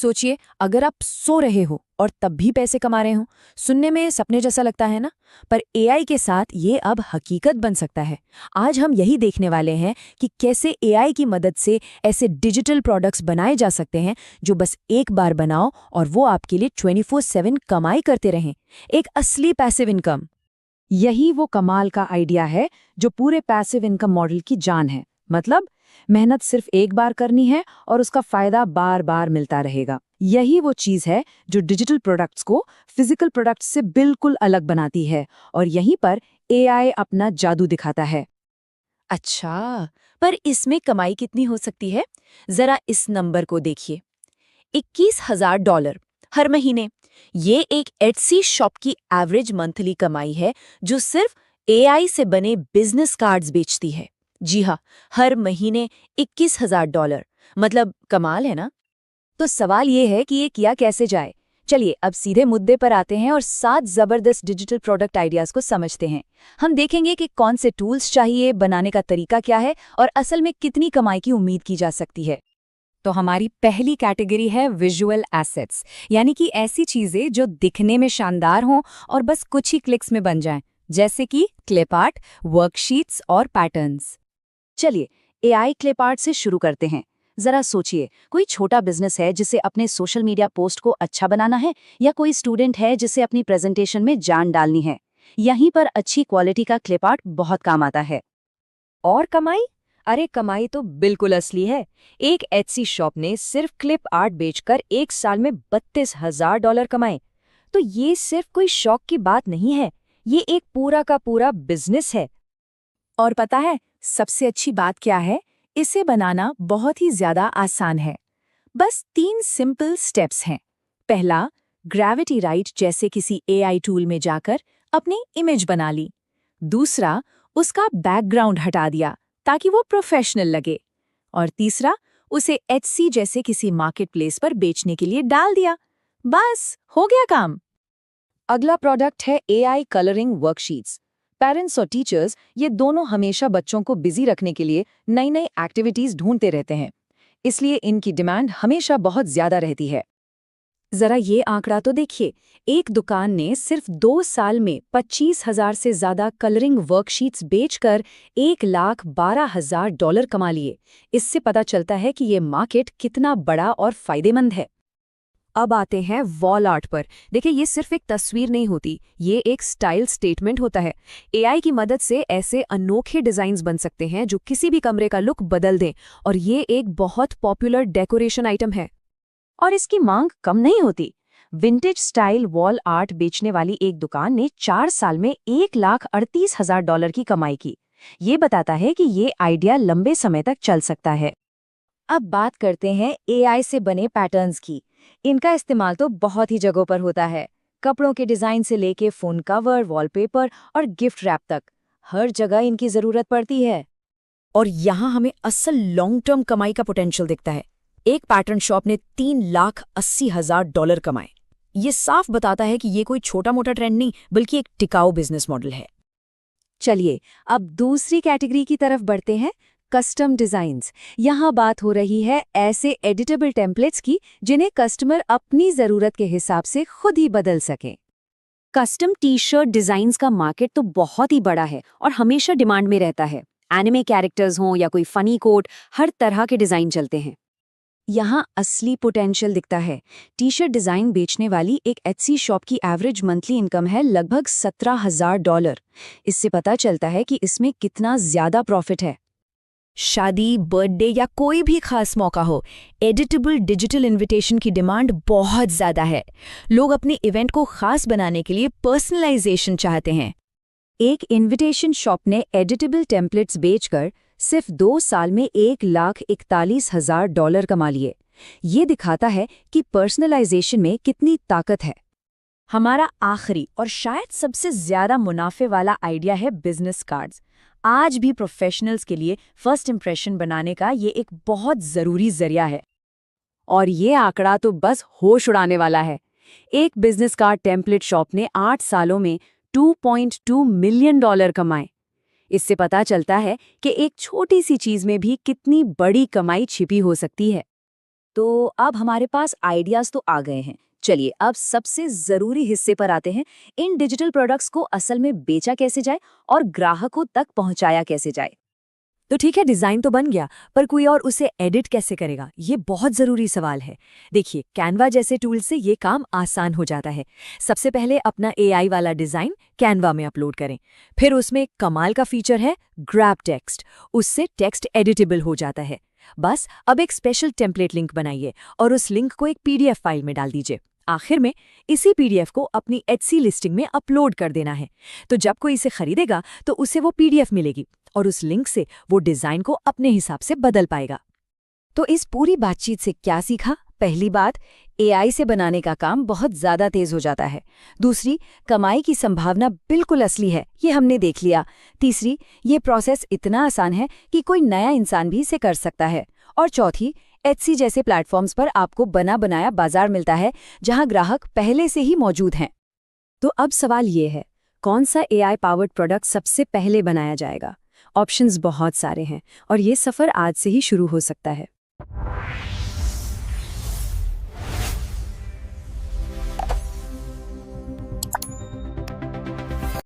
सोचिए, अगर आप सो रहे हो और तब भी पैसे कमा रहे हो। सुनने में सपने जैसा लगता है ना? पर एआई के साथ ये अब हकीकत बन सकता है। आज हम यही देखने वाले हैं कि कैसे एआई की मदद से ऐसे डिजिटल प्रोडक्ट्स बनाए जा सकते हैं जो बस एक बार बनाओ और वो आपके लिए 24/7 कमाई करते रहें। एक असली पैसिव इनकम। यही वो कमाल का आइडिया है जो पूरे पैसिव इनकम मॉडल की जान है। मतलब मेहनत सिर्फ एक बार करनी है और उसका फायदा बार बार मिलता रहेगा। यही वो चीज है जो डिजिटल प्रोडक्ट्स को फिजिकल प्रोडक्ट्स से बिल्कुल अलग बनाती है और यहीं पर एआई अपना जादू दिखाता है। अच्छा, पर इसमें कमाई कितनी हो सकती है? जरा इस नंबर को देखिए, $21,000 हर महीने। ये एक एटसी शॉप की एवरेज मंथली कमाई है जो सिर्फ एआई से बने बिजनेस कार्ड्स बेचती है। जी हाँ, हर महीने $21,000। मतलब कमाल है ना? तो सवाल ये है कि ये किया कैसे जाए। चलिए अब सीधे मुद्दे पर आते हैं और 7 जबरदस्त डिजिटल प्रोडक्ट आइडियाज को समझते हैं। हम देखेंगे कि कौन से टूल्स चाहिए, बनाने का तरीका क्या है और असल में कितनी कमाई की उम्मीद की जा सकती है। तो हमारी पहली कैटेगरी है विजुअल एसेट्स, यानी कि ऐसी चीजें जो दिखने में शानदार हों और बस कुछ ही क्लिक्स में बन जाएं, जैसे कि क्लिप आर्ट, वर्कशीट्स और पैटर्न्स। चलिए एआई क्लिप आर्ट से शुरू करते हैं। जरा सोचिए, कोई छोटा बिजनेस है जिसे अपने सोशल मीडिया पोस्ट को अच्छा बनाना है, या कोई स्टूडेंट है जिसे अपनी प्रेजेंटेशन में जान डालनी है। यहीं पर अच्छी क्वालिटी का क्लिप आर्ट बहुत काम आता है। और कमाई? अरे कमाई तो बिल्कुल असली है। एक एटसी शॉप ने सिर्फ क्लिप आर्ट बेचकर एक साल में $32,000 कमाए। तो ये सिर्फ कोई शौक की बात नहीं है, ये एक पूरा का पूरा बिजनेस है। और पता है सबसे अच्छी बात क्या है? इसे बनाना बहुत ही ज्यादा आसान है। बस 3 सिंपल स्टेप्स हैं। पहला, ग्रेविटी राइट जैसे किसी एआई टूल में जाकर अपनी इमेज बना ली। दूसरा, उसका बैकग्राउंड हटा दिया ताकि वो प्रोफेशनल लगे। और तीसरा, उसे एचसी जैसे किसी मार्केटप्लेस पर बेचने के लिए डाल दिया। बस हो गया काम। अगला प्रोडक्ट है एआई कलरिंग वर्कशीट्स। पेरेंट्स और टीचर्स ये दोनों हमेशा बच्चों को बिजी रखने के लिए नई नई एक्टिविटीज ढूंढते रहते हैं, इसलिए इनकी डिमांड हमेशा बहुत ज्यादा रहती है। जरा ये आंकड़ा तो देखिए, एक दुकान ने सिर्फ 2 साल में 25,000 से ज्यादा कलरिंग वर्कशीट्स बेचकर $1,12,000 कमा लिए। इससे पता चलता है कि ये मार्केट कितना बड़ा और फायदेमंद है। अब आते हैं वॉल आर्ट पर। देखिए, ये सिर्फ एक तस्वीर नहीं होती, ये एक स्टाइल स्टेटमेंट होता है। एआई की मदद से ऐसे अनोखे डिजाइन्स बन सकते हैं जो किसी भी कमरे का लुक बदल दें, और ये एक बहुत पॉपुलर डेकोरेशन आइटम है। और इसकी मांग कम नहीं होती। विंटेज स्टाइल वॉल आर्ट बेचने वाली एक दुकान ने 4 साल में $1,38,000 की कमाई की। ये बताता है कि ये आइडिया लंबे समय तक चल सकता है। अब बात करते हैं एआई से बने पैटर्न्स की। इनका इस्तेमाल तो बहुत ही जगहों पर होता है। कपड़ों के डिजाइन से लेके फोन कवर, वॉलपेपर और गिफ्ट रैप तक, हर जगह इनकी जरूरत पड़ती है। और यहाँ हमें असल लॉन्ग टर्म कमाई का पोटेंशियल दिखता है। एक पैटर्न शॉप ने $3,80,000 कमाए। ये साफ बताता है कि ये कोई छोटा मोटा ट्रेंड नहीं, बल्कि एक टिकाऊ बिजनेस मॉडल है। चलिए अब दूसरी कैटेगरी की तरफ बढ़ते हैं, कस्टम डिजाइन्स। यहाँ बात हो रही है ऐसे एडिटेबल टेम्पलेट्स की जिन्हें कस्टमर अपनी जरूरत के हिसाब से खुद ही बदल सके। कस्टम टी शर्ट डिजाइन्स का मार्केट तो बहुत ही बड़ा है और हमेशा डिमांड में रहता है। एनिमे कैरेक्टर्स हों या कोई फनी कोट, हर तरह के डिजाइन चलते हैं। यहाँ असली पोटेंशियल दिखता है। टी शर्ट डिजाइन बेचने वाली एक एटसी शॉप की एवरेज मंथली इनकम है लगभग $17,000। इससे पता चलता है कि इसमें कितना ज्यादा प्रॉफिट है। शादी, बर्थडे या कोई भी खास मौका हो, एडिटेबल डिजिटल इनविटेशन की डिमांड बहुत ज़्यादा है। लोग अपने इवेंट को खास बनाने के लिए पर्सनलाइजेशन चाहते हैं। एक इनविटेशन शॉप ने एडिटेबल टेम्पलेट्स बेचकर सिर्फ 2 साल में $1,41,000 कमा लिए। ये दिखाता है कि पर्सनलाइजेशन में कितनी ताकत है। हमारा आखिरी और शायद सबसे ज्यादा मुनाफे वाला आइडिया है बिजनेस कार्ड्स। आज भी प्रोफेशनल्स के लिए फर्स्ट इंप्रेशन बनाने का ये एक बहुत जरूरी जरिया है। और ये आंकड़ा तो बस होश उड़ाने वाला है। एक बिजनेस कार्ड टेम्पलेट शॉप ने 8 सालों में $2.2 मिलियन कमाए। इससे पता चलता है कि एक छोटी सी चीज में भी कितनी बड़ी कमाई छिपी हो सकती है। तो अब हमारे पास आइडियाज तो आ गए हैं। चलिए अब सबसे जरूरी हिस्से पर आते हैं। इन डिजिटल प्रोडक्ट्स को असल में बेचा कैसे जाए और ग्राहकों तक पहुंचाया कैसे जाए। तो ठीक है, डिजाइन तो बन गया, पर कोई और उसे एडिट कैसे करेगा? ये बहुत जरूरी सवाल है। देखिए, कैनवा जैसे टूल से ये काम आसान हो जाता है। सबसे पहले अपना एआई वाला डिजाइन कैनवा में अपलोड करें। फिर उसमें एक कमाल का फीचर है ग्रैब टेक्स्ट। उससे टेक्स्ट एडिटेबल हो जाता है। बस अब एक स्पेशल टेम्पलेट लिंक बनाइए और उस लिंक को एक पीडीएफ फाइल में डाल दीजिए। आखिर में इसी पीडीएफ को अपनी एटसी लिस्टिंग में अपलोड कर देना है। तो जब कोई इसे खरीदेगा तो उसे वो पीडीएफ मिलेगी और उस लिंक से वो डिजाइन को अपने हिसाब से बदल पाएगा। तो इस पूरी बातचीत से क्या सीखा? पहली बात, एआई से बनाने का काम बहुत ज्यादा तेज हो जाता है। दूसरी, कमाई की संभावना बिल्कुल असली है, ये हमने देख लिया। तीसरी, ये प्रोसेस इतना आसान है कि कोई नया इंसान भी इसे कर सकता है। और चौथी, एटसी जैसे प्लेटफॉर्म्स पर आपको बना बनाया बाजार मिलता है, जहां ग्राहक पहले से ही मौजूद हैं। तो अब सवाल ये है, कौन सा एआई पावर्ड प्रोडक्ट सबसे पहले बनाया जाएगा? ऑप्शंस बहुत सारे हैं और ये सफर आज से ही शुरू हो सकता है।